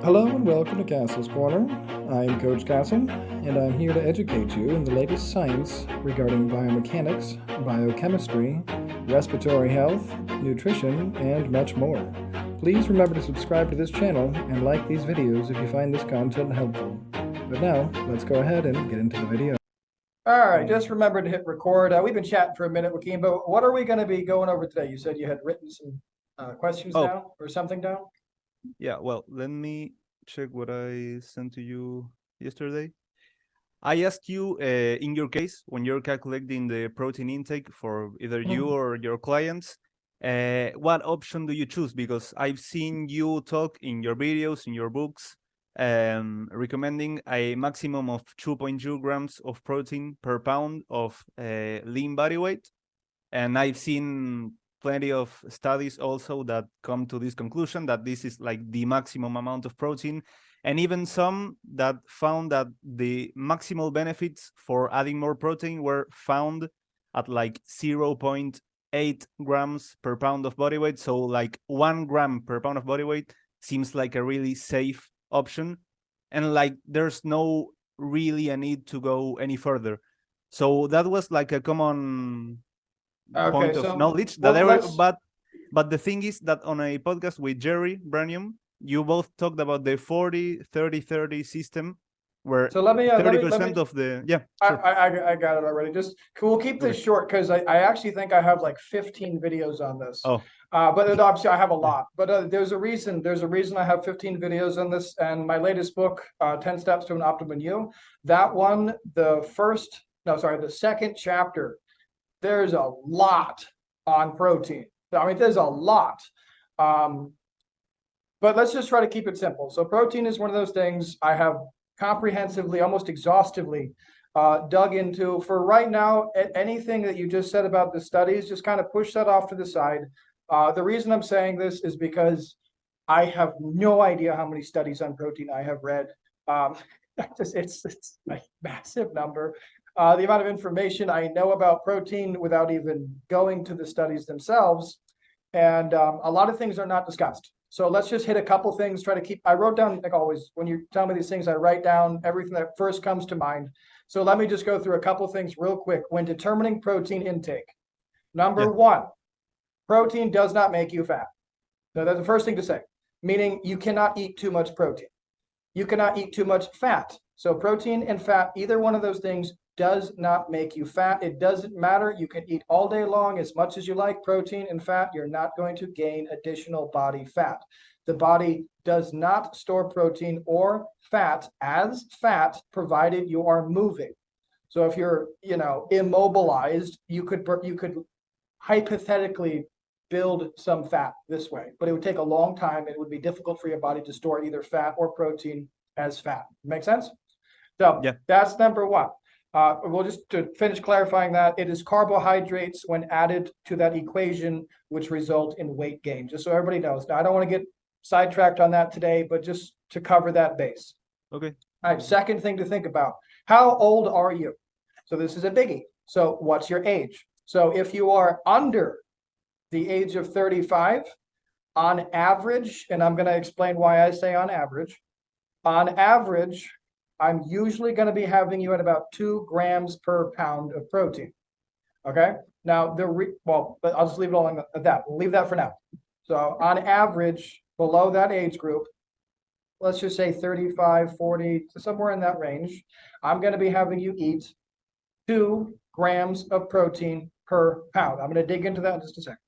Hello and welcome to Castle's Corner. I'm Coach Castle, and I'm here to educate you in the latest science regarding biomechanics, biochemistry, respiratory health, nutrition, and much more. Please remember to subscribe to this channel and like these videos if you find this content helpful. But now, let's go ahead and get into the video. All right, just remember to hit record. We've been chatting for a minute, Joaquin, but what are we going to be going over today? You said you had written some questions down or something down? Yeah, well, let me check what I sent to you yesterday. I asked you, in your case, when you're calculating the protein intake for either you or your clients, what option do you choose? Because I've seen you talk in your videos, in your books, recommending a maximum of 2.2 grams of protein per pound of lean body weight. And I've seen plenty of studies also that come to this conclusion that this is like the maximum amount of protein, and even some that found that the maximal benefits for adding more protein were found at like 0.8 grams per pound of body weight. So like 1 gram per pound of body weight seems like a really safe option, and like there's no really a need to go any further. So that was like a common point of knowledge that but the thing is that on a podcast with Jerry Branium, you both talked about the 40-30-30 system, where so let me 30% of the sure. I got it already. Just we'll keep this short because I actually think I have like 15 videos on this. But obviously I have a lot. But there's a reason I have 15 videos on this. And my latest book, 10 Steps to an Optimum You, that one, the second chapter, there's a lot on protein. I mean, there's a lot. But let's just try to keep it simple. So protein is one of those things I have comprehensively, almost exhaustively dug into. For right now, anything that you just said about the studies, just kind of push that off to the side. The reason I'm saying this is because I have no idea how many studies on protein I have read. It's a massive number. The amount of information I know about protein without even going to the studies themselves. And a lot of things are not discussed. So let's just hit a couple things, try to keep, I wrote down, like always, when you tell me these things, I write down everything that first comes to mind. So let me just go through a couple things real quick. When determining protein intake, number one, protein does not make you fat. So that's the first thing to say, meaning you cannot eat too much protein. You cannot eat too much fat. So protein and fat, either one of those things does not make you fat. It doesn't matter. You can eat all day long as much as you like protein and fat. You're not going to gain additional body fat. The body does not store protein or fat as fat, provided you are moving. So if you're, immobilized, you could hypothetically build some fat this way, but it would take a long time. It would be difficult for your body to store either fat or protein as fat. Make sense? So that's number one. We'll just to finish clarifying that it is carbohydrates when added to that equation, which result in weight gain, just so everybody knows. Now, I don't want to get sidetracked on that today, but just to cover that base. Okay. All right. Second thing to think about, how old are you? So this is a biggie. So what's your age? So if you are under the age of 35, on average, and I'm going to explain why I say on average, I'm usually going to be having you at about 2 grams per pound of protein. Okay. Now but I'll just leave it all at that. We'll leave that for now. So on average, below that age group, let's just say 35, 40, somewhere in that range, I'm going to be having you eat 2 grams of protein per pound. I'm going to dig into that in just a second.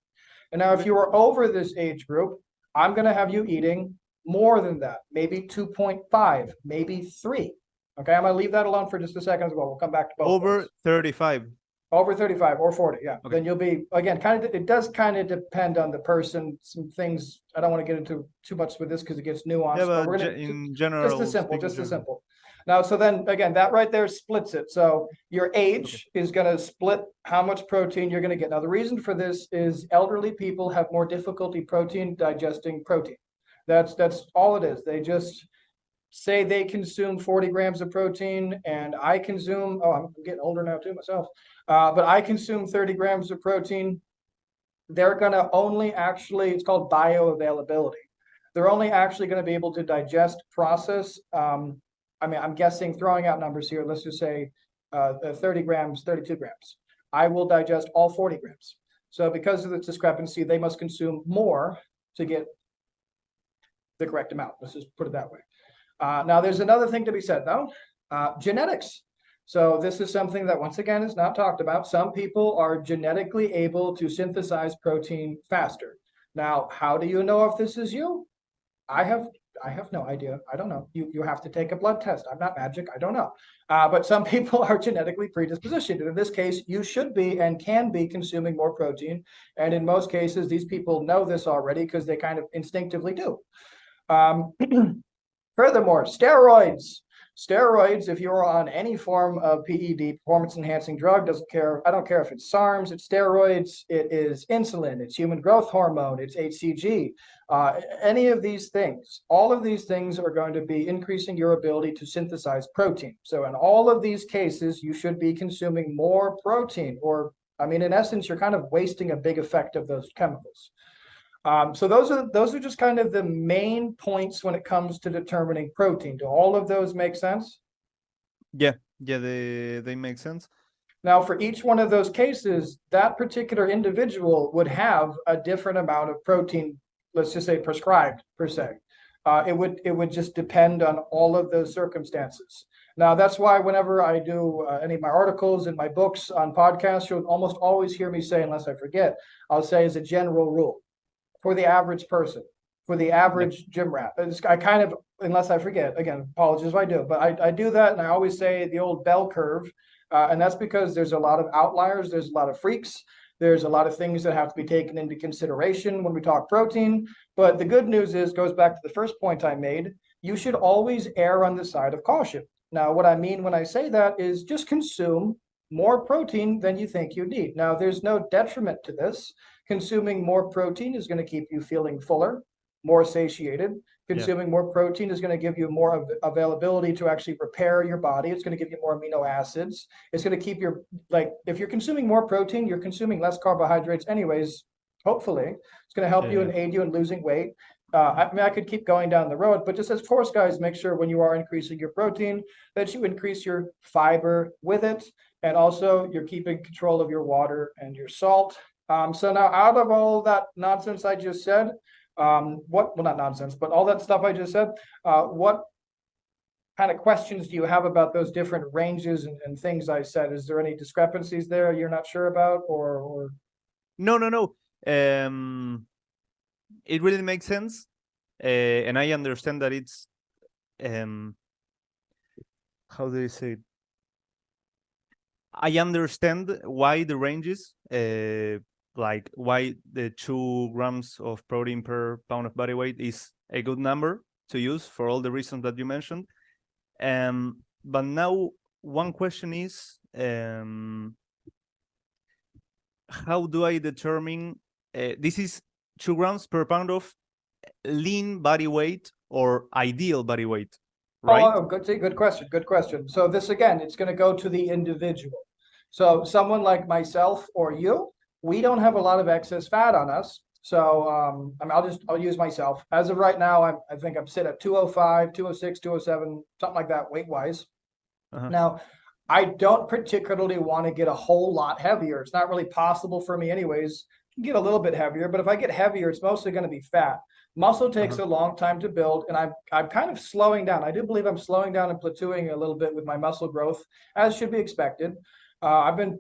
And now if you are over this age group, I'm going to have you eating more than that, maybe 2.5, maybe 3. Okay, I'm going to leave that alone for just a second as well. We'll come back to both. Over 35. Over 35 or 40, yeah. Okay. Then you'll be, again, it does kind of depend on the person. Some things, I don't want to get into too much with this because it gets nuanced. Yeah, but we're gonna, in general, just as simple. Now, so then, again, that right there splits it. So your age is going to split how much protein you're going to get. Now, the reason for this is elderly people have more difficulty digesting protein. That's all it is. They just say they consume 40 grams of protein, and I consume, I'm getting older now too myself, but I consume 30 grams of protein. They're going to only actually, it's called bioavailability. They're only actually going to be able to digest, process. I mean, I'm guessing, throwing out numbers here. Let's just say 30 grams, 32 grams. I will digest all 40 grams. So because of the discrepancy, they must consume more to get the correct amount. Let's just put it that way. Now, there's another thing to be said, though. Genetics. So this is something that, once again, is not talked about. Some people are genetically able to synthesize protein faster. Now, how do you know if this is you? I have no idea. I don't know. You have to take a blood test. I'm not magic. I don't know. But some people are genetically predisposed. And in this case, you should be and can be consuming more protein. And in most cases, these people know this already because they kind of instinctively do. Furthermore, steroids. Steroids, if you're on any form of PED, performance enhancing drug, doesn't care. I don't care if it's SARMs, it's steroids, it is insulin, it's human growth hormone, it's HCG. Any of these things, all of these things are going to be increasing your ability to synthesize protein. So in all of these cases, you should be consuming more protein, or, I mean, in essence, you're kind of wasting a big effect of those chemicals. So those are just kind of the main points when it comes to determining protein. Do all of those make sense? Yeah, they make sense. Now, for each one of those cases, that particular individual would have a different amount of protein, let's just say prescribed per se. It would just depend on all of those circumstances. Now, that's why whenever I do any of my articles and my books on podcasts, you'll almost always hear me say, unless I forget, I'll say as a general rule, for the average person, for the average gym rat. I kind of, unless I forget, again, apologies if I do, but I do that, and I always say the old bell curve, and that's because there's a lot of outliers, there's a lot of freaks, there's a lot of things that have to be taken into consideration when we talk protein. But the good news is, goes back to the first point I made, you should always err on the side of caution. Now, what I mean when I say that is just consume more protein than you think you need. Now, there's no detriment to this. Consuming more protein is going to keep you feeling fuller, more satiated. Consuming more protein is going to give you more availability to actually repair your body. It's going to give you more amino acids. It's going to keep your, like, if you're consuming more protein, you're consuming less carbohydrates anyways, hopefully. It's going to help you and aid you in losing weight. I mean, I could keep going down the road, but just as course, guys, make sure when you are increasing your protein that you increase your fiber with it. And also you're keeping control of your water and your salt. So now, out of all that nonsense I just said, well, not nonsense, but all that stuff I just said, what kind of questions do you have about those different ranges and things I said? Is there any discrepancies there you're not sure about, or? No. It really makes sense, and I understand that it's how do you say it? I understand why the ranges, like why the 2 grams of protein per pound of body weight is a good number to use for all the reasons that you mentioned. But now one question is, how do I determine, this is 2 grams per pound of lean body weight or ideal body weight, right? Oh, good question. So this, again, it's going to go to the individual. So someone like myself or you, we don't have a lot of excess fat on us. So I mean, I'll use myself. As of right now, I think I'm sitting at 205, 206, 207, something like that weight-wise. Now, I don't particularly want to get a whole lot heavier. It's not really possible for me anyways. I can get a little bit heavier, but if I get heavier, it's mostly going to be fat. Muscle takes a long time to build, and I'm kind of slowing down. I do believe I'm slowing down and plateauing a little bit with my muscle growth, as should be expected. I've been,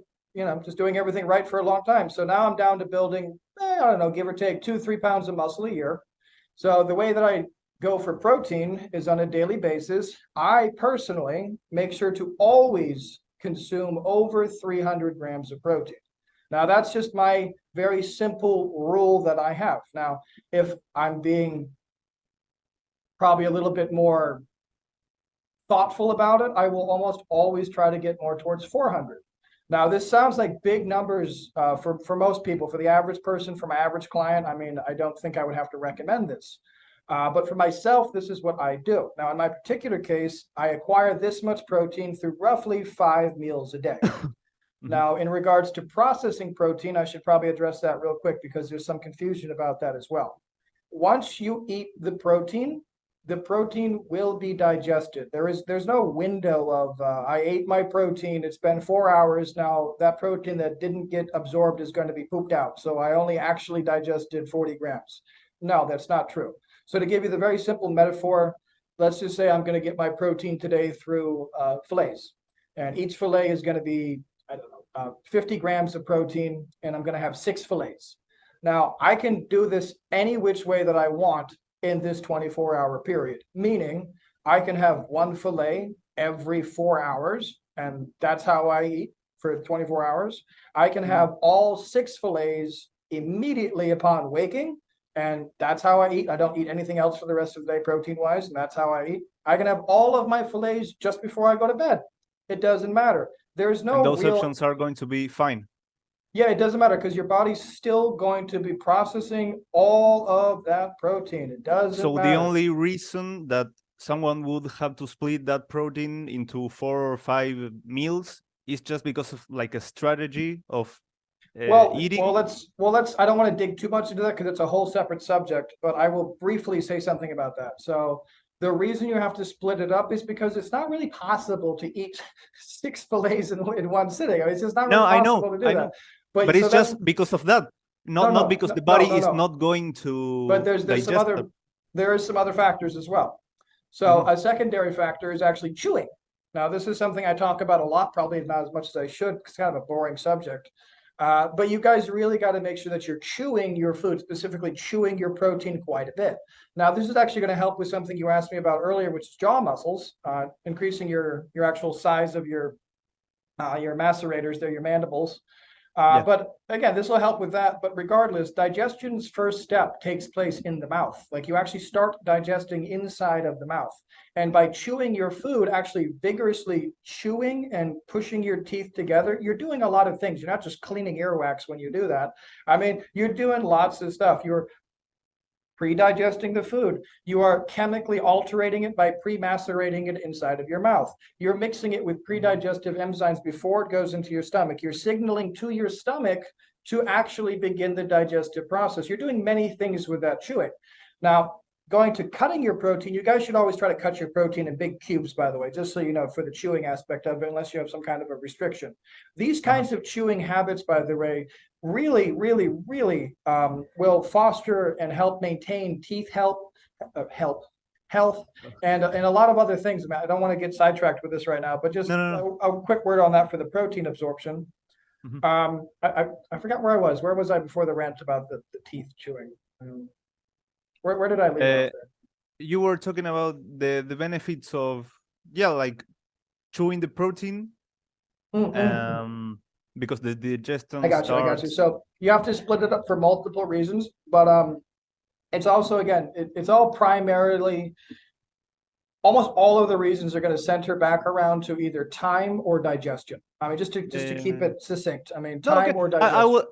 just doing everything right for a long time. So now I'm down to building, I don't know, give or take 2-3 pounds of muscle a year. So the way that I go for protein is on a daily basis. I personally make sure to always consume over 300 grams of protein. Now, that's just my very simple rule that I have. Now, if I'm being probably a little bit more thoughtful about it, I will almost always try to get more towards 400. Now, this sounds like big numbers for most people. For the average person, for my average client, I mean, I don't think I would have to recommend this. But for myself, this is what I do. Now, in my particular case, I acquire this much protein through roughly 5 meals a day. Now, in regards to processing protein, I should probably address that real quick because there's some confusion about that as well. once you eat the protein will be digested. There's no window of I ate my protein, it's been 4 hours now, that protein that didn't get absorbed is going to be pooped out, so I only actually digested 40 grams. No, that's not true. So to give you the very simple metaphor, let's just say I'm going to get my protein today through fillets, and each fillet is going to be, I don't know, 50 grams of protein, and I'm going to have 6 fillets. Now I can do this any which way that I want in this 24-hour period, meaning I can have one fillet every 4 hours, and that's how I eat for 24 hours. I can have all 6 fillets immediately upon waking, and that's how I eat. I don't eat anything else for the rest of the day protein-wise, and that's how I eat. I can have all of my fillets just before I go to bed. It doesn't matter. There's no And those real... options are going to be fine. Yeah, it doesn't matter because your body's still going to be processing all of that protein. It doesn't So matter. the only reason that someone would have to split that protein into 4 or 5 meals is just because of like a strategy of eating. Let's. I don't want to dig too much into that because it's a whole separate subject. But I will briefly say something about that. So the reason you have to split it up is because it's not really possible to eat 6 fillets in one sitting. I mean, it's just not really possible to do that. But it's just because of that, not because the body is not going to. But there is some other factors as well. So a secondary factor is actually chewing. Now, this is something I talk about a lot, probably not as much as I should. It's kind of a boring subject. But you guys really got to make sure that you're chewing your food, specifically chewing your protein quite a bit. Now, this is actually going to help with something you asked me about earlier, which is jaw muscles, increasing your actual size of your macerators, they're your mandibles. But again, this will help with that. But regardless, digestion's first step takes place in the mouth. Like you actually start digesting inside of the mouth. And by chewing your food, actually vigorously chewing and pushing your teeth together, you're doing a lot of things. You're not just cleaning earwax when you do that. I mean, you're doing lots of stuff. You're pre-digesting the food. You are chemically altering it by pre-macerating it inside of your mouth. You're mixing it with pre-digestive enzymes before it goes into your stomach. You're signaling to your stomach to actually begin the digestive process. You're doing many things with that chewing. Now, going to cutting your protein, you guys should always try to cut your protein in big cubes, by the way, just so you know, for the chewing aspect of it, unless you have some kind of a restriction. These kinds of chewing habits, by the way, really will foster and help maintain teeth health, and a lot of other things. I don't want to get sidetracked with this right now, but just a quick word on that for the protein absorption. I forgot where I was. Where was I before the rant about the teeth chewing? Where did I leave off there? You were talking about the benefits of like chewing the protein. Because the digestion I got you. So you have to split it up for multiple reasons, but it's also, again, it's all primarily, almost all of the reasons are going to center back around to either time or digestion. I mean, just to keep it succinct. I mean, time or digestion. I will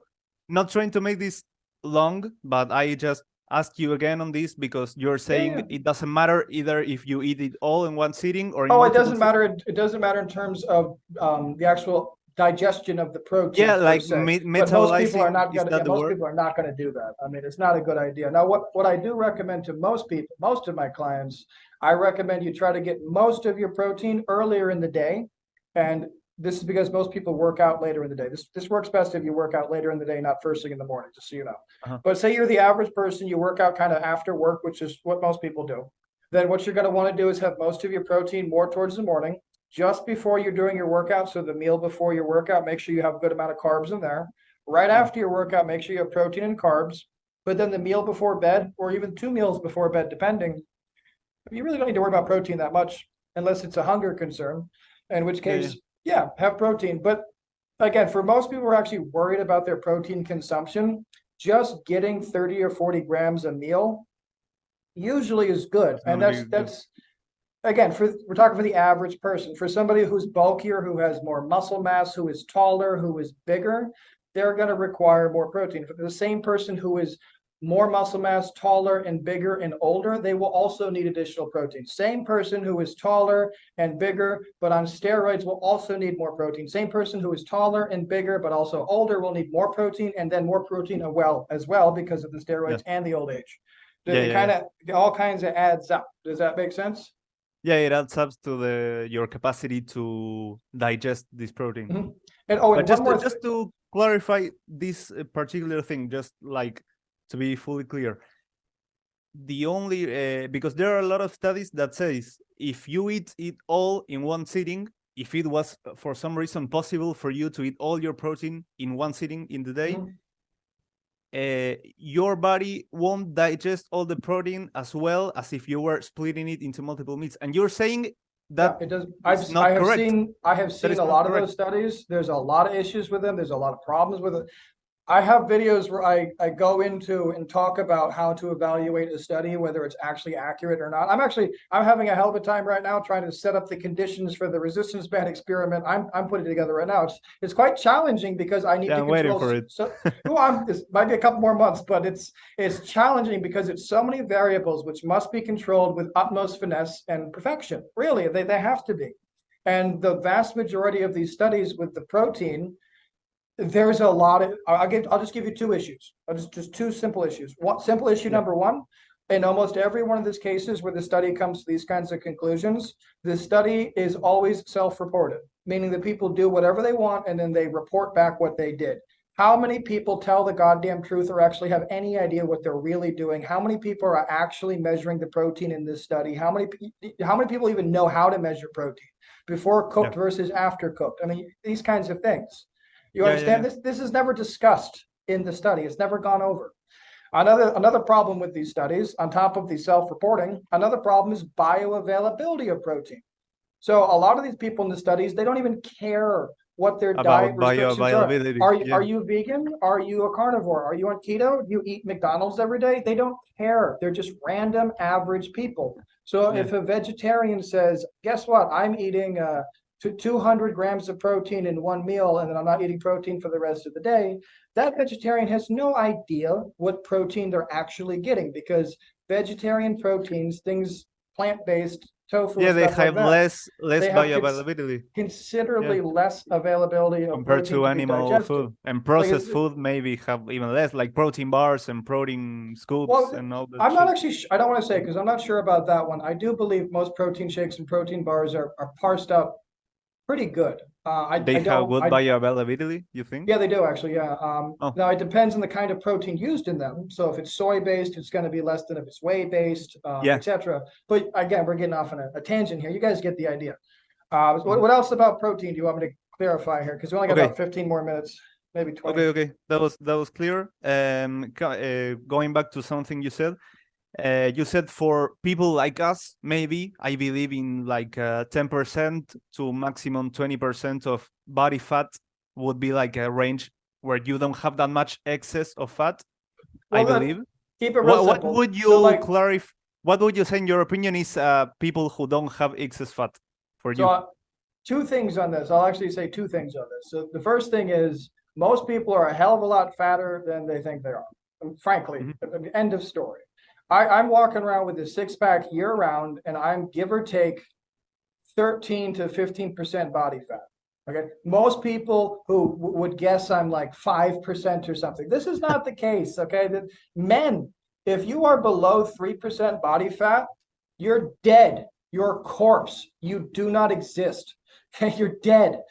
not trying to make this long, but I just ask you again on this because you're saying it doesn't matter either if you eat it all in one sitting or. It doesn't matter. It doesn't matter in terms of the actual digestion of the protein. Like metabolizing. Most people are not going to do that. I mean, it's not a good idea. Now, what I do recommend to most people, most of my clients, I recommend you try to get most of your protein earlier in the day. And this is because most people work out later in the day. This works best if you work out later in the day, not first thing in the morning, just so you know. But say you're the average person, you work out kind of after work, which is what most people do. Then what you're going to want to do is have most of your protein more towards the morning, just before you're doing your workout. So the meal before your workout, make sure you have a good amount of carbs in there. Right after your workout, make sure you have protein and carbs. But then the meal before bed, or even 2 meals before bed, depending, you really don't need to worry about protein that much unless it's a hunger concern, in which case, have protein. But again, for most people who are actually worried about their protein consumption, just getting 30 or 40 grams a meal usually is good. And that's again, we're talking for the average person. For somebody who's bulkier, who has more muscle mass, who is taller, who is bigger, they're going to require more protein. For the same person who is more muscle mass, taller and bigger and older, they will also need additional protein. Same person who is taller and bigger but on steroids will also need more protein. Same person who is taller and bigger but also older will need more protein, and then more protein as well because of the steroids and the old age. It kind of all kinds of adds up. Does that make sense? Yeah, it adds up to your capacity to digest this protein. Mm-hmm. And oh, and but one more just to clarify this particular thing, just like to be fully clear, the only because there are a lot of studies that says if you eat it all in one sitting, if it was for some reason possible for you to eat all your protein in one sitting in the day, your body won't digest all the protein as well as if you were splitting it into multiple meats. And you're saying that it does. it's not correct. I have seen a lot of those studies. There's a lot of issues with them. There's a lot of problems with it. I have videos where I go into and talk about how to evaluate a study, whether it's actually accurate or not. I'm having a hell of a time right now trying to set up the conditions for the resistance band experiment I'm putting together right now. It's quite challenging because I need to control. Waiting for it. So this might be a couple more months, but it's challenging because it's so many variables which must be controlled with utmost finesse and perfection. Really, they have to be. And the vast majority of these studies with the protein, there's a lot of, I'll just give you two issues. Just two simple issues. One simple issue number one, in almost every one of these cases where the study comes to these kinds of conclusions, the study is always self-reported, meaning that people do whatever they want and then they report back what they did. How many people tell the goddamn truth or actually have any idea what they're really doing? How many people are actually measuring the protein in this study? How many people even know how to measure protein before cooked versus after cooked? I mean, these kinds of things. You understand? This is never discussed in the study. It's never gone over. Another problem with these studies, on top of the self-reporting, another problem is bioavailability of protein. So a lot of these people in the studies, they don't even care what their diet restrictions are. Are you vegan? Are you a carnivore? Are you on keto? Do you eat McDonald's every day? They don't care. They're just random average people. So if a vegetarian says, guess what? I'm eating 200 grams of protein in one meal, and then I'm not eating protein for the rest of the day, that vegetarian has no idea what protein they're actually getting, because vegetarian proteins, things plant-based, tofu, they stuff have like less bioavailability, considerably less availability of compared protein to animal food. And processed food maybe have even less, like protein bars and protein scoops and all that. I'm not actually, I don't want to say, because I'm not sure about that one. I do believe most protein shakes and protein bars are parsed out pretty good. They have good bioavailability, you think? Yeah, they do actually. Yeah. Now it depends on the kind of protein used in them. So if it's soy based, it's going to be less than if it's whey based, etc. But again, we're getting off on a tangent here. You guys get the idea. What else about protein do you want me to clarify here? Because we only got about 15 more minutes, maybe 20. Okay. That was clear. Going back to something you said. You said for people like us, maybe I believe in like 10% to maximum 20% of body fat would be like a range where you don't have that much excess of fat. I believe. Keep it real what simple. would you clarify? What would you say in your opinion is people who don't have excess fat for you? Two things on this. I'll actually say two things on this. So the first thing is most people are a hell of a lot fatter than they think they are. Frankly, end of story. I'm walking around with a six-pack year-round, and I'm give or take 13 to 15% body fat. Okay, most people who would guess I'm like 5% or something. This is not the case. Okay, men, if you are below 3% body fat, you're dead. You're a corpse. You do not exist. Okay, you're dead.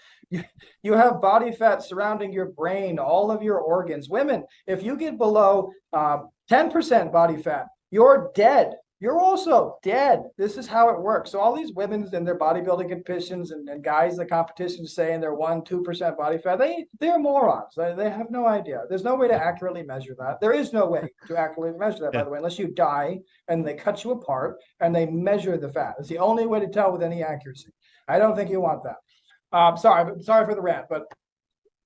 You have body fat surrounding your brain, all of your organs. Women, if you get below 10% body fat, you're dead. You're also dead. This is how it works. So all these women in their bodybuilding competitions and guys in the competition saying they're 1-2% body fat, they're morons. They have no idea. There's no way to accurately measure that. There is no way to accurately measure that, by the way, unless you die and they cut you apart and they measure the fat. It's the only way to tell with any accuracy. I don't think you want that. Sorry for the rant, but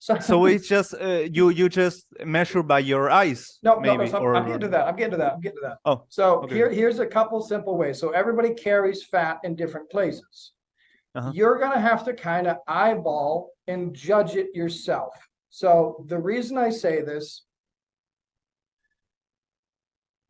so it's just you just measure by your eyes. No, I'm getting to that. Oh, so here's a couple simple ways. So everybody carries fat in different places. You're gonna have to kind of eyeball and judge it yourself. So the reason I say this,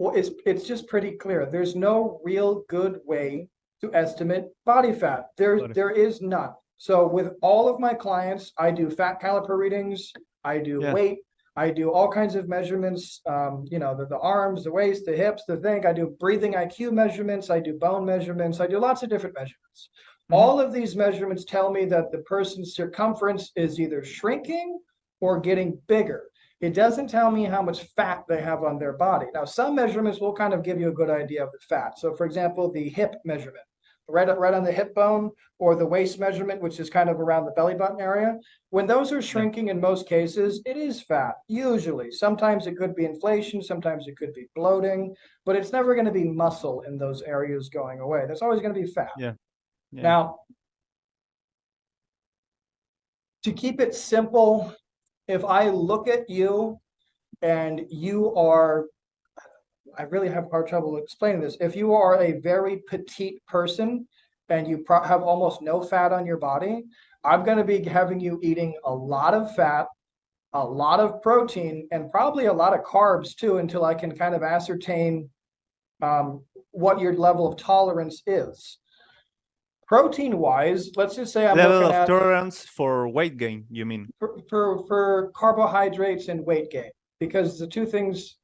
well, it's just pretty clear. There's no real good way to estimate body fat. There is none. So with all of my clients, I do fat caliper readings, I do weight, I do all kinds of measurements, the arms, the waist, the hips, the thing. I do breathing IQ measurements. I do bone measurements. I do lots of different measurements. All of these measurements tell me that the person's circumference is either shrinking or getting bigger. It doesn't tell me how much fat they have on their body. Now, some measurements will kind of give you a good idea of the fat. So, for example, the hip measurement, right on the hip bone, or the waist measurement, which is kind of around the belly button area. When those are shrinking, in most cases, it is fat, usually. Sometimes it could be inflation, sometimes it could be bloating, but it's never going to be muscle in those areas going away. That's always going to be fat. Yeah. Now, to keep it simple, if I look at you and you are, I really have hard trouble explaining this. If you are a very petite person and you have almost no fat on your body, I'm going to be having you eating a lot of fat, a lot of protein, and probably a lot of carbs too, until I can kind of ascertain what your level of tolerance is. Protein wise, let's just say I'm level looking of at tolerance for weight gain, you mean? for carbohydrates and weight gain, because the two things,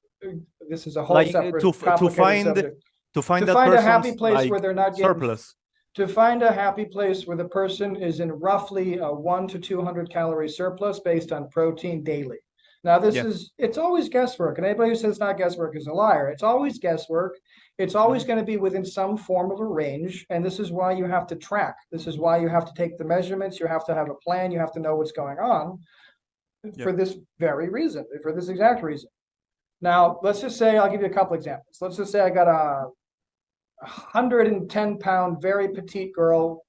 this is a whole separate complicated subject. To find a happy place where they're not getting surplus. To find a happy place where the person is in roughly a 1 to 200 calorie surplus based on protein daily. Now, it's always guesswork, and anybody who says it's not guesswork is a liar. It's always guesswork. It's always going to be within some form of a range, and this is why you have to track. This is why you have to take the measurements. You have to have a plan. You have to know what's going on for this very reason, for this exact reason. Now, let's just say, I'll give you a couple examples. Let's just say I got a 110-pound, very petite girl.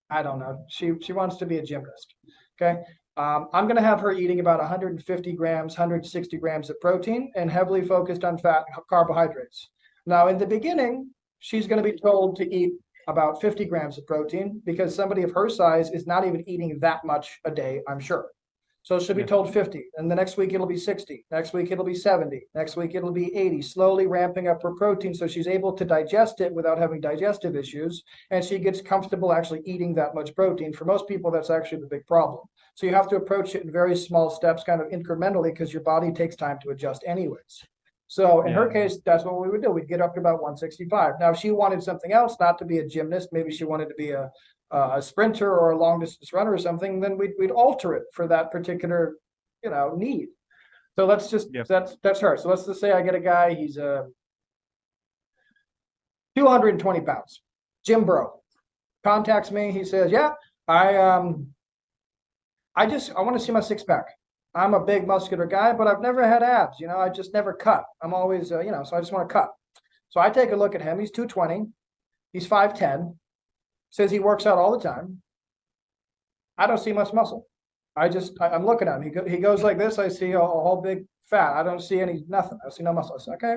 I don't know. She wants to be a gymnast. Okay. I'm going to have her eating about 150 grams, 160 grams of protein and heavily focused on fat and carbohydrates. Now, in the beginning, she's going to be told to eat about 50 grams of protein because somebody of her size is not even eating that much a day, I'm sure. So she'll be told 50, and the next week it'll be 60. Next week it'll be 70. Next week it'll be 80, slowly ramping up her protein so she's able to digest it without having digestive issues, and she gets comfortable actually eating that much protein. For most people, that's actually the big problem. So you have to approach it in very small steps, kind of incrementally, because your body takes time to adjust anyways. So in her case, that's what we would do. We'd get up to about 165. Now, if she wanted something else, not to be a gymnast, maybe she wanted to be a sprinter or a long distance runner or something, then we'd alter it for that particular, need. So let's just, that's her. So let's just say I get a guy, he's 220 pounds, gym bro, contacts me. He says, I want to see my six pack. I'm a big muscular guy, but I've never had abs. I just never cut. I'm always, so I just want to cut. So I take a look at him. He's 220. He's 5'10". Says he works out all the time. I don't see much muscle. I'm looking at him. He goes like this. I see a whole big fat. I don't see nothing. I see no muscle. I say, okay.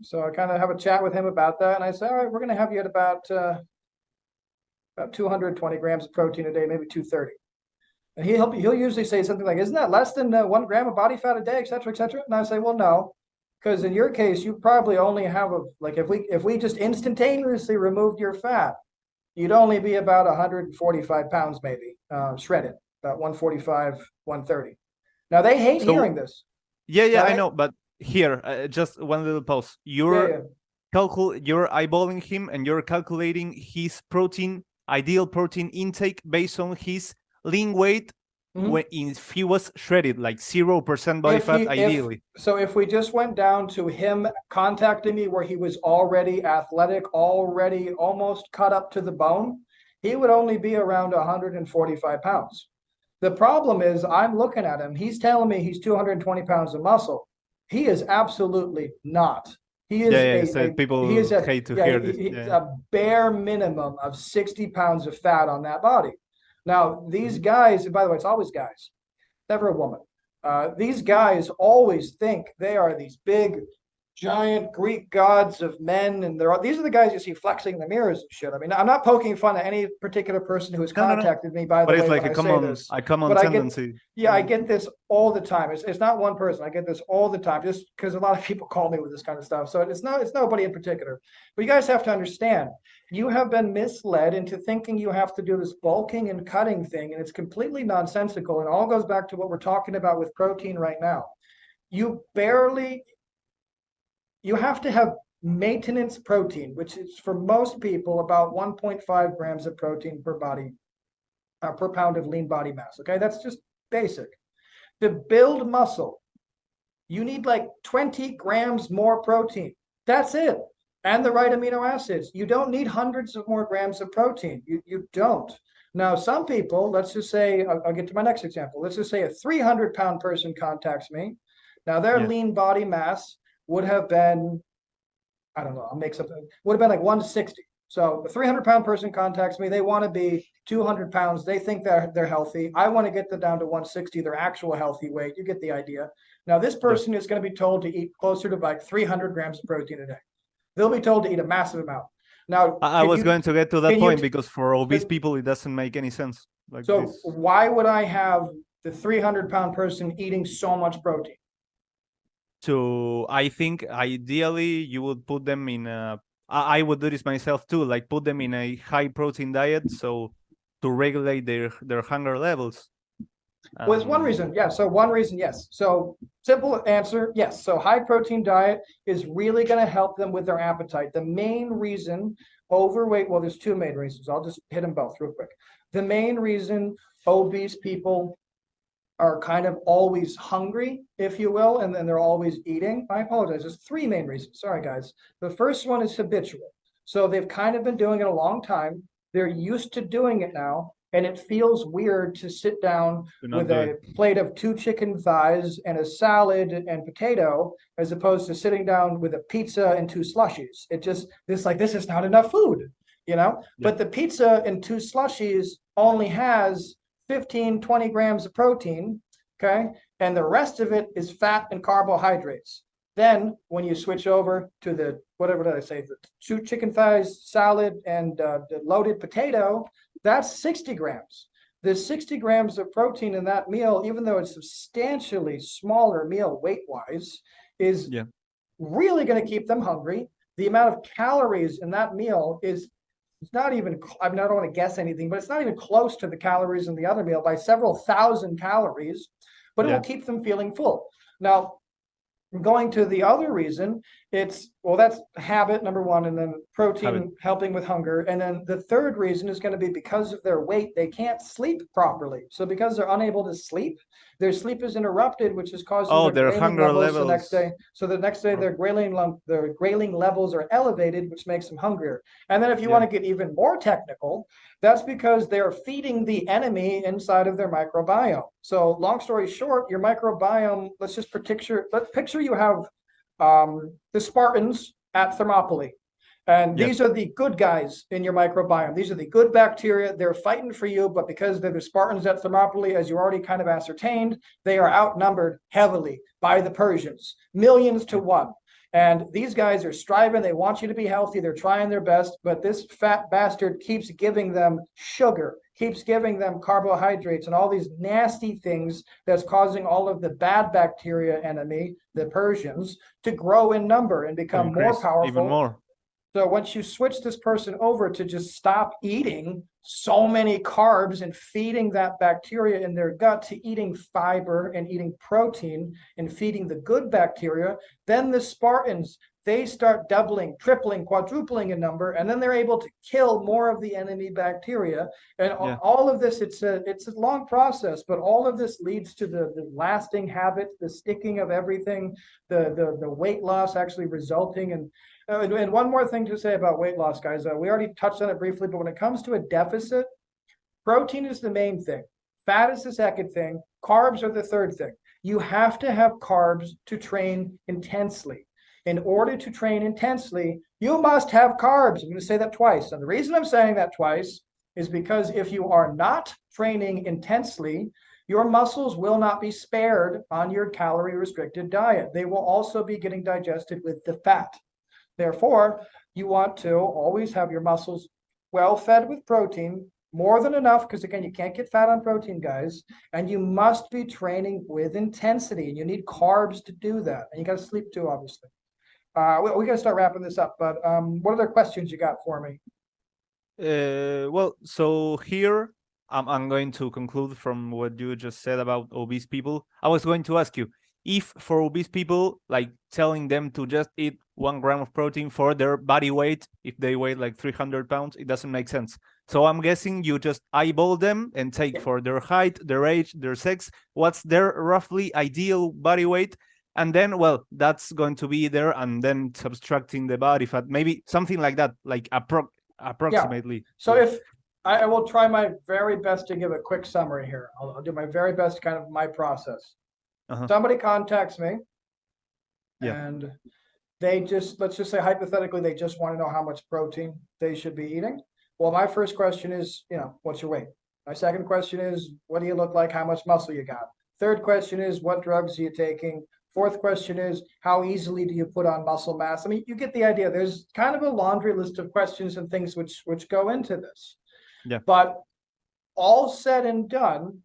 So I kind of have a chat with him about that. And I say, all right, we're going to have you at about 220 grams of protein a day, maybe 230. And he'll usually say something like, isn't that less than 1 gram of body fat a day, et cetera, et cetera? And I say, well, no. Because in your case, you probably only have if we just instantaneously removed your fat, you'd only be about 145 pounds, maybe shredded, about 145, 130. Now they hate hearing this. Yeah, I know. But here, just one little pause. You're eyeballing him, and you're calculating his ideal protein intake based on his lean weight. When if he was shredded, like 0% body fat, ideally. So if we just went down to him contacting me where he was already athletic, already almost cut up to the bone, he would only be around 145 pounds. The problem is I'm looking at him. He's telling me he's 220 pounds of muscle. He is absolutely not. He is people hate to hear this. A bare minimum of 60 pounds of fat on that body. Now, these guys, and by the way, it's always guys, never a woman. These guys always think they are these big, giant Greek gods of men, and these are the guys you see flexing in the mirrors and shit. I mean, I'm not poking fun at any particular person who has No, no, no. contacted me, by the But it's way, like when I say this. a common But I get, tendency. yeah, I get this all the time. It's not one person. I get this all the time, just because a lot of people call me with this kind of stuff. So it's nobody in particular. But you guys have to understand, you have been misled into thinking you have to do this bulking and cutting thing, and it's completely nonsensical. And all goes back to what we're talking about with protein right now. You have to have maintenance protein, which is for most people about 1.5 grams of protein per body, per pound of lean body mass. Okay, that's just basic. To build muscle, you need like 20 grams more protein. That's it. And the right amino acids. You don't need hundreds of more grams of protein. You don't. Now, some people, let's just say, I'll get to my next example. Let's just say a 300-pound person contacts me. Now, their lean body mass would have been, I don't know, I'll make something, would have been like 160. So a 300-pound person contacts me. They want to be 200 pounds. They think they're healthy. I want to get them down to 160, their actual healthy weight. You get the idea. Now, this person is going to be told to eat closer to like 300 grams of protein a day. They'll be told to eat a massive amount. Now, I was going to get to that point because for obese people, it doesn't make any sense. Like so this. Why would I have the 300-pound person eating so much protein? So I think ideally you would put them in I would do this myself too, like put them in a high protein diet, so to regulate their hunger levels. Well, it's one reason, yeah. So one reason, yes. So simple answer, yes. So high protein diet is really going to help them with their appetite. The main reason overweight, well, there's two main reasons. I'll just hit them both real quick. The main reason obese people are kind of always hungry, if you will, and then they're always eating. I apologize. There's three main reasons. Sorry, guys. The first one is habitual. So they've kind of been doing it a long time. They're used to doing it now. And it feels weird to sit down with a plate of 2 chicken thighs and a salad and potato, as opposed to sitting down with a pizza and 2 slushies. This is not enough food, you know? Yeah. But the pizza and 2 slushies only has 15, 20 grams of protein, okay? And the rest of it is fat and carbohydrates. Then when you switch over to the, whatever did I say, the 2 chicken thighs, salad, and the loaded potato, that's 60 grams. The 60 grams of protein in that meal, even though it's substantially smaller meal weight-wise, is really going to keep them hungry. The amount of calories in that meal is not even, I mean, I don't want to guess anything, but it's not even close to the calories in the other meal by several thousand calories, but it will keep them feeling full. Now, going to the other reason, it's, well, that's habit, number one, and then protein helping with hunger. And then the third reason is going to be because of their weight, they can't sleep properly. So because they're unable to sleep, their sleep is interrupted, which is causing their hunger levels the next day. So the next day, their ghrelin levels are elevated, which makes them hungrier. And then if you want to get even more technical, that's because they're feeding the enemy inside of their microbiome. So long story short, your microbiome, let's picture you have the Spartans at Thermopylae. And these are the good guys in your microbiome. These are the good bacteria. They're fighting for you, but because they're the Spartans at Thermopylae, as you already kind of ascertained, they are outnumbered heavily by the Persians, millions to one. And these guys are striving. They want you to be healthy. They're trying their best, but this fat bastard keeps giving them sugar, keeps giving them carbohydrates and all these nasty things that's causing all of the bad bacteria enemy, the Persians, to grow in number and become more powerful. Even more. So once you switch this person over to just stop eating so many carbs and feeding that bacteria in their gut to eating fiber and eating protein and feeding the good bacteria, then the Spartans, they start doubling, tripling, quadrupling in number, and then they're able to kill more of the enemy bacteria. And all of this, it's a long process, but all of this leads to the lasting habits, the sticking of everything, the weight loss actually resulting in. And one more thing to say about weight loss, guys. We already touched on it briefly, but when it comes to a deficit, protein is the main thing. Fat is the second thing. Carbs are the third thing. You have to have carbs to train intensely. In order to train intensely, you must have carbs. I'm going to say that twice. And the reason I'm saying that twice is because if you are not training intensely, Your muscles will not be spared on your calorie restricted diet. They will also be getting digested with the fat. Therefore, you want to always have your muscles well fed with protein, more than enough, because again, you can't get fat on protein, guys. And you must be training with intensity, and you need carbs to do that. And you got to sleep too, obviously. We got to start wrapping this up, but what other questions you got for me? Well, so here I'm going to conclude from what you just said about obese people. I was going to ask you if for obese people, like telling them to just eat 1 gram of protein for their body weight, if they weigh like 300 pounds, it doesn't make sense. So I'm guessing you just eyeball them and take for their height, their age, their sex, what's their roughly ideal body weight. And then, well, that's going to be there, and then subtracting the body fat, maybe something like that, like approximately. Yeah. So if I will try my very best to give a quick summary here. I'll do my very best, kind of my process. Somebody contacts me, and they just, let's just say hypothetically, they just want to know how much protein they should be eating. Well, my first question is, what's your weight? My second question is, what do you look like? How much muscle you got? Third question is, what drugs are you taking? Fourth question is, how easily do you put on muscle mass? I mean, you get the idea. There's kind of a laundry list of questions and things which go into this. Yeah. But all said and done,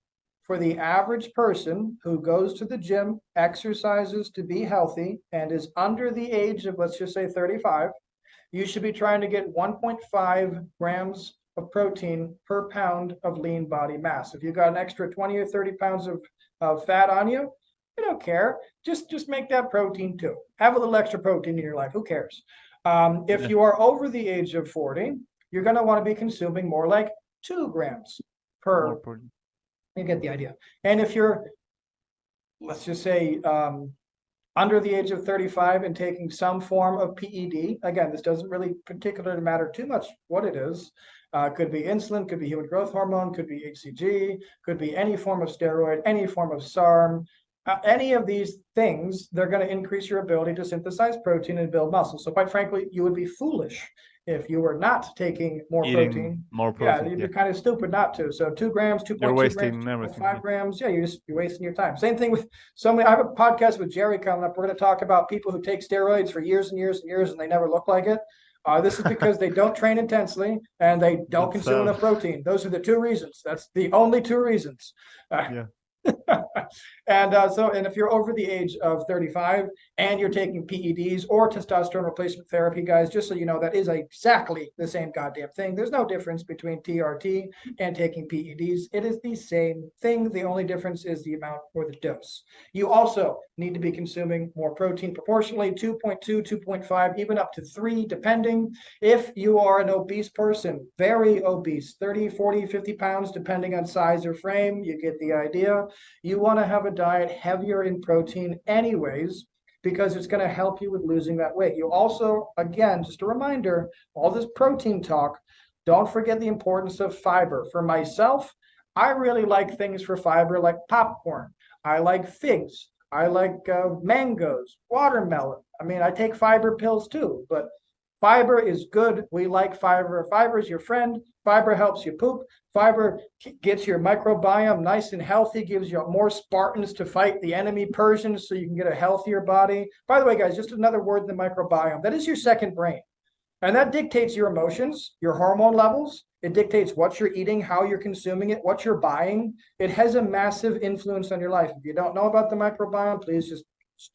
for the average person who goes to the gym, exercises to be healthy, and is under the age of, let's just say 35, you should be trying to get 1.5 grams of protein per pound of lean body mass. If you got an extra 20 or 30 pounds of fat on you, I don't care. Just make that protein too. Have a little extra protein in your life. Who cares? If you are over the age of 40, you're going to want to be consuming more like 2 grams per. You get the idea. And if you're, let's just say, under the age of 35 and taking some form of PED, again, this doesn't really particularly matter too much what it is. Could be insulin, could be human growth hormone, could be HCG, could be any form of steroid, any form of SARM. Any of these things, they're going to increase your ability to synthesize protein and build muscle. So quite frankly, you would be foolish if you were not taking more protein. Yeah, you'd be kind of stupid not to. So 2 grams, 2.2 grams, 2.5 grams. Yeah, you're wasting your time. Same thing with I have a podcast with Jerry coming up. We're going to talk about people who take steroids for years and years and years, and they never look like it. This is because they don't train intensely and they don't consume enough protein. Those are the 2 reasons. That's the only 2 reasons. And if you're over the age of 35 and you're taking PEDs or testosterone replacement therapy, guys, just so you know, that is exactly the same goddamn thing. There's no difference between TRT and taking PEDs. It is the same thing. The only difference is the amount or the dose. You also need to be consuming more protein proportionally, 2.2, 2.5, even up to 3, depending. If you are an obese person, very obese, 30, 40, 50 pounds, depending on size or frame, you get the idea. You want to have a diet heavier in protein anyways, because it's going to help you with losing that weight. You also, again, just a reminder, all this protein talk, don't forget the importance of fiber. For myself, I really like things for fiber like popcorn. I like figs. I like mangoes, watermelon. I mean, I take fiber pills too, but fiber is good. We like fiber. Fiber is your friend. Fiber helps you poop. Fiber gets your microbiome nice and healthy, gives you more Spartans to fight the enemy Persians so you can get a healthier body. By the way, guys, just another word in the microbiome. That is your second brain. And that dictates your emotions, your hormone levels. It dictates what you're eating, how you're consuming it, what you're buying. It has a massive influence on your life. If you don't know about the microbiome, please just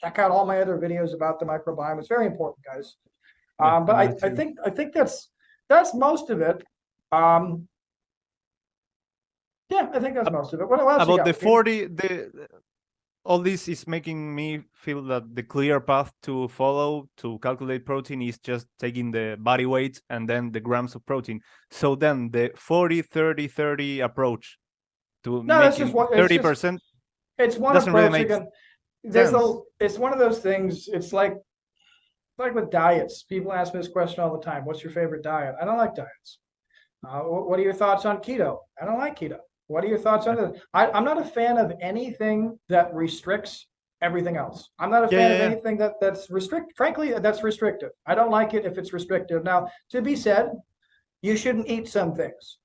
check out all my other videos about the microbiome. It's very important, guys. But I think that's most of it. Yeah, I think that's most of it. What else about the 40? All this is making me feel that the clear path to follow to calculate protein is just taking the body weight and then the grams of protein. So then the 40, 30, 30 approach to making 30%. It's one doesn't approach. Really make Again, sense. It's one of those things. It's like with diets. People ask me this question all the time. What's your favorite diet? I don't like diets. What are your thoughts on keto? I don't like keto. What are your thoughts on this? I'm not a fan of anything that restricts everything else. I'm not a fan of anything that's frankly, that's restrictive. I don't like it if it's restrictive. Now, to be said, you shouldn't eat some things.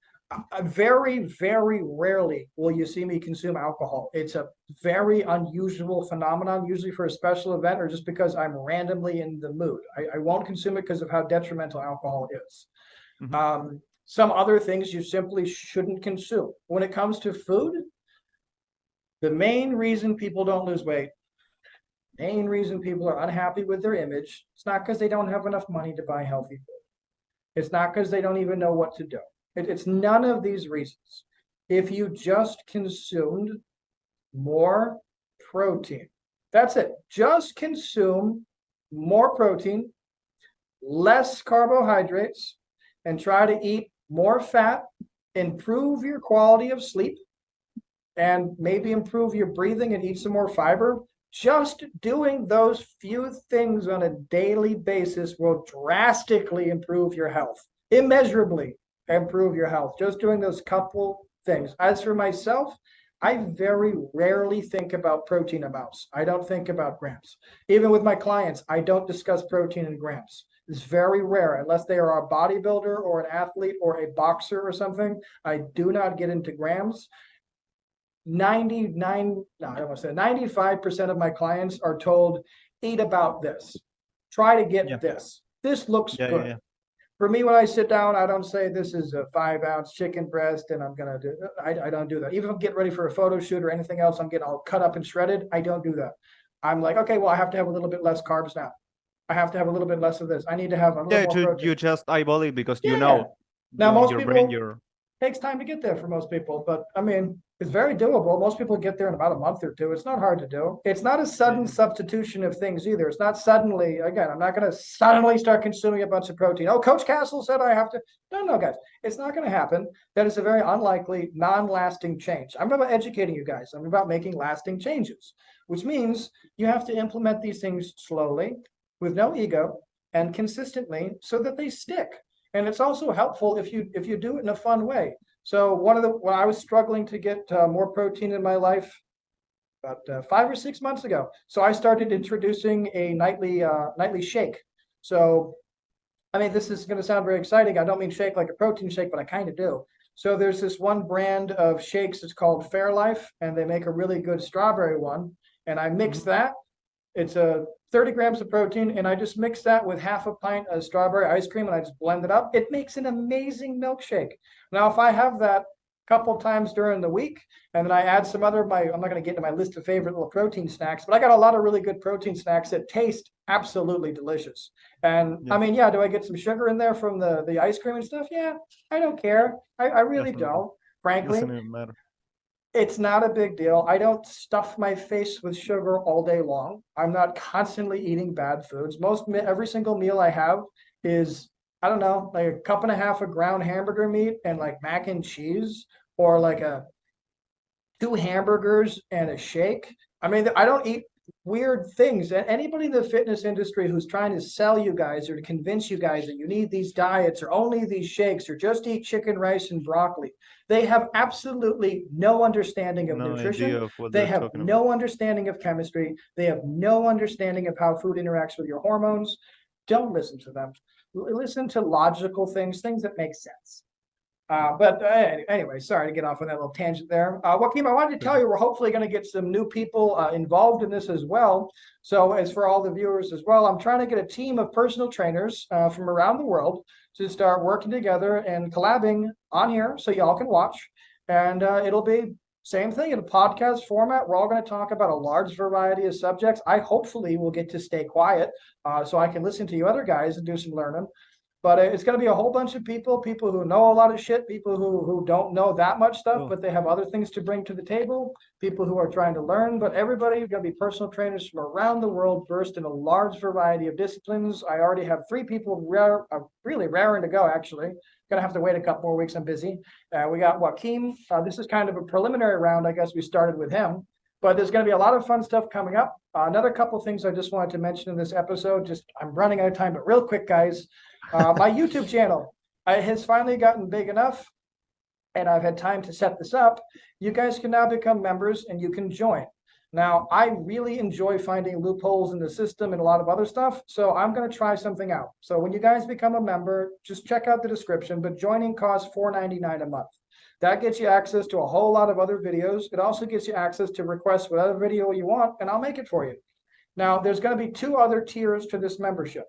Very, very rarely will you see me consume alcohol. It's a very unusual phenomenon, usually for a special event or just because I'm randomly in the mood. I won't consume it because of how detrimental alcohol is. Some other things you simply shouldn't consume. When it comes to food, the main reason people don't lose weight, main reason people are unhappy with their image, it's not because they don't have enough money to buy healthy food. It's not because they don't even know what to do. It's none of these reasons. If you just consumed more protein, that's it. Just consume more protein, less carbohydrates, and try to eat more fat, improve your quality of sleep, and maybe improve your breathing and eat some more fiber. Just doing those few things on a daily basis will drastically improve your health, immeasurably improve your health. Just doing those couple things. As for myself, I very rarely think about protein amounts. I don't think about grams. Even with my clients, I don't discuss protein in grams. It's very rare, unless they are a bodybuilder or an athlete or a boxer or something. I do not get into grams. 95% of my clients are told, eat about this. Try to get this. This looks good. Yeah. For me, when I sit down, I don't say this is a 5-ounce chicken breast and I'm gonna do. I don't do that. Even if I'm getting ready for a photo shoot or anything else, I'm getting all cut up and shredded. I don't do that. I'm like, okay, well, I have to have a little bit less carbs now. I have to have a little bit less of this. I need to have a little more protein. You just eyeball it because you Yeah. know Now, most your people, brain, takes time to get there for most people, but I mean, it's very doable. Most people get there in about a month or two. It's not hard to do. It's not a sudden substitution of things either. It's not suddenly, again, I'm not going to suddenly start consuming a bunch of protein. Oh, Coach Castle said I have to. No, guys, it's not going to happen. That is a very unlikely, non-lasting change. I'm about educating you guys. I'm about making lasting changes, which means you have to implement these things slowly, with no ego, and consistently so that they stick. And it's also helpful if you do it in a fun way. So when I was struggling to get more protein in my life about 5 or 6 months ago, so I started introducing a nightly shake. So, I mean, this is going to sound very exciting. I don't mean shake like a protein shake, but I kind of do. So there's this one brand of shakes. It's called Fairlife, and they make a really good strawberry one. And I mix that. It's 30 grams of protein, and I just mix that with half a pint of strawberry ice cream, and I just blend it up. It makes an amazing milkshake. Now, if I have that a couple times during the week, and then I add some other I'm not going to get into my list of favorite little protein snacks, but I got a lot of really good protein snacks that taste absolutely delicious. And I mean, do I get some sugar in there from the ice cream and stuff? Yeah, I don't care. I really don't, frankly. Doesn't even matter. It's not a big deal. I don't stuff my face with sugar all day long. I'm not constantly eating bad foods. Every single meal I have is, I don't know, like a cup and a half of ground hamburger meat and like mac and cheese, or like 2 hamburgers and a shake. I mean, I don't eat weird things. And anybody in the fitness industry who's trying to sell you guys or to convince you guys that you need these diets or only these shakes or just eat chicken, rice, and broccoli, they have absolutely no understanding of nutrition. They have no understanding of chemistry. They have no understanding of how food interacts with your hormones. Don't listen to them. Listen to logical things that make sense. But anyway, sorry to get off on that little tangent there. Joaquin, I wanted to tell you, we're hopefully going to get some new people involved in this as well. So as for all the viewers as well, I'm trying to get a team of personal trainers from around the world to start working together and collabing on here so y'all can watch. And it'll be same thing in a podcast format. We're all going to talk about a large variety of subjects. I hopefully will get to stay quiet so I can listen to you other guys and do some learning. But it's going to be a whole bunch of people who know a lot of shit, people who don't know that much stuff, but they have other things to bring to the table, people who are trying to learn. But everybody is going to be personal trainers from around the world, versed in a large variety of disciplines. I already have 3 people really raring to go, actually. Going to have to wait a couple more weeks. I'm busy. We got Joaquin. This is kind of a preliminary round. I guess we started with him. But there's going to be a lot of fun stuff coming up. Another couple of things I just wanted to mention in this episode. I'm running out of time, but real quick, guys. My YouTube channel has finally gotten big enough, and I've had time to set this up. You guys can now become members, and you can join. Now, I really enjoy finding loopholes in the system and a lot of other stuff, so I'm going to try something out. So when you guys become a member, just check out the description, but joining costs $4.99 a month. That gets you access to a whole lot of other videos. It also gets you access to request whatever video you want, and I'll make it for you. Now, there's going to be 2 other tiers to this membership.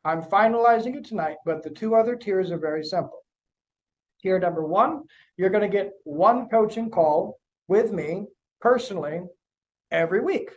I'm finalizing it tonight, but the 2 other tiers are very simple. Tier number 1, you're going to get 1 coaching call with me personally every week.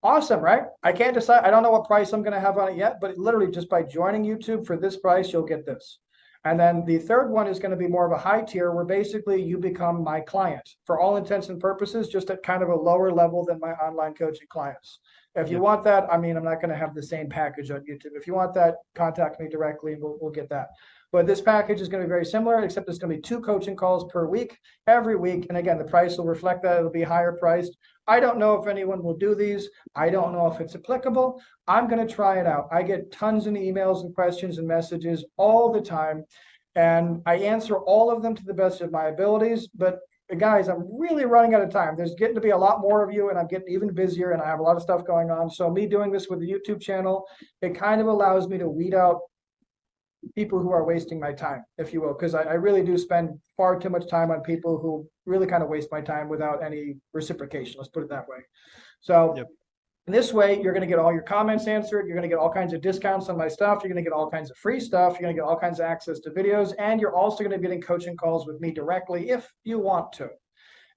Awesome, right? I can't decide. I don't know what price I'm going to have on it yet, but literally just by joining YouTube for this price, you'll get this. And then the third one is going to be more of a high tier where basically you become my client for all intents and purposes, just at kind of a lower level than my online coaching clients. If you want that, I mean, I'm not going to have the same package on YouTube. If you want that, contact me directly and we'll get that. But this package is going to be very similar, except it's going to be 2 coaching calls per week, every week. And again, the price will reflect that. It'll be higher priced. I don't know if anyone will do these. I don't know if it's applicable. I'm going to try it out. I get tons of emails and questions and messages all the time, and I answer all of them to the best of my abilities. But guys, I'm really running out of time. There's getting to be a lot more of you, and I'm getting even busier, and I have a lot of stuff going on. So me doing this with the YouTube channel, it kind of allows me to weed out people who are wasting my time, if you will, because I really do spend far too much time on people who really kind of waste my time without any reciprocation. Let's put it that way. So this way, you're going to get all your comments answered. You're going to get all kinds of discounts on my stuff. You're going to get all kinds of free stuff. You're going to get all kinds of access to videos. And you're also going to be getting coaching calls with me directly if you want to.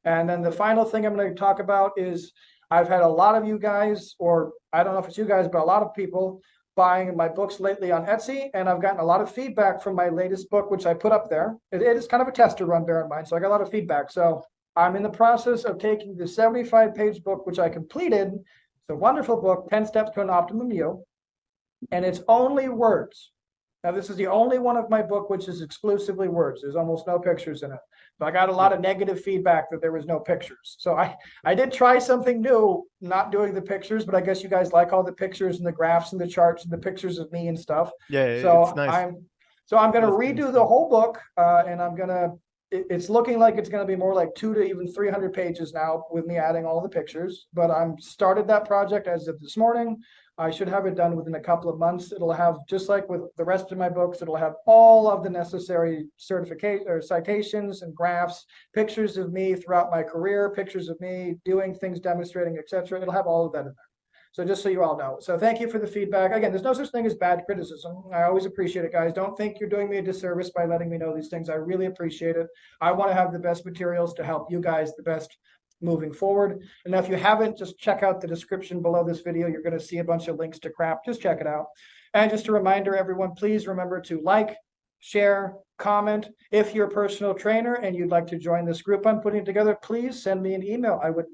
And then the final thing I'm going to talk about is I've had a lot of you guys, or I don't know if it's you guys, but a lot of people buying my books lately on Etsy, and I've gotten a lot of feedback from my latest book, which I put up there. It is kind of a tester run, bear in mind, so I got a lot of feedback. So I'm in the process of taking the 75-page book, which I completed. It's a wonderful book, 10 Steps to an Optimum You, and it's only words. Now, this is the only one of my book which is exclusively words. There's almost no pictures in it. But I got a lot of negative feedback that there was no pictures. So I did try something new, not doing the pictures, but I guess you guys like all the pictures and the graphs and the charts and the pictures of me and stuff. Yeah, so it's nice. I'm going to redo the whole book, and I'm going to, it's looking like it's going to be more like 200 to even 300 pages now with me adding all the pictures. But I'm started that project as of this morning. I should have it done within a couple of months. It'll have, just like with the rest of my books, it'll have all of the necessary certification or citations and graphs, pictures of me throughout my career, pictures of me doing things, demonstrating, etc. It'll have all of that in there. So just so you all know. So thank you for the feedback. Again, there's no such thing as bad criticism. I always appreciate it, guys. Don't think you're doing me a disservice by letting me know these things. I really appreciate it. I want to have the best materials to help you guys the best moving forward. And if you haven't, just check out the description below this video. You're going to see a bunch of links to crap. Just check it out. And just a reminder, everyone, please remember to like, share, comment. If you're a personal trainer and you'd like to join this group I'm putting together, please send me an email. I would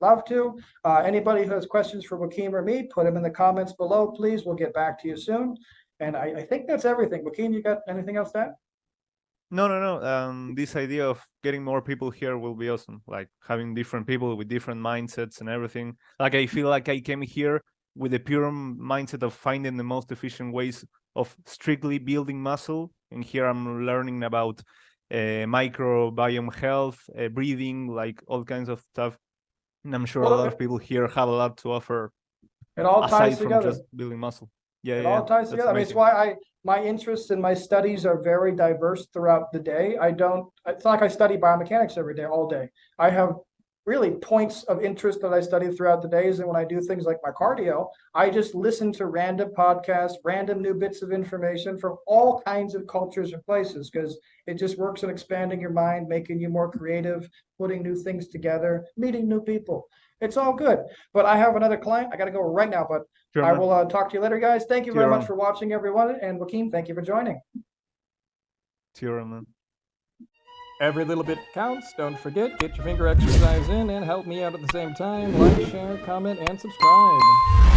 love to. Anybody who has questions for Joaquin or me, put them in the comments below, please. We'll get back to you soon. And I think that's everything. Joaquin, you got anything else to add? No. This idea of getting more people here will be awesome. Like having different people with different mindsets and everything. Like I feel like I came here with a pure mindset of finding the most efficient ways of strictly building muscle. And here I'm learning about microbiome health, breathing, like all kinds of stuff. And I'm sure a lot of people here have a lot to offer. It all ties from together. Just building muscle. Yeah, it all ties together. I mean, it's why my interests and my studies are very diverse throughout the day. It's not like I study biomechanics every day, all day. I have really points of interest that I study throughout the days. And when I do things like my cardio, I just listen to random podcasts, random new bits of information from all kinds of cultures and places, because it just works on expanding your mind, making you more creative, putting new things together, meeting new people. It's all good. But I have another client. I got to go right now, but sure, I will talk to you later, guys. Thank you very much for watching, everyone. And Joaquin, thank you for joining. Man. Every little bit counts. Don't forget, get your finger exercise in and help me out at the same time. Like, share, comment, and subscribe.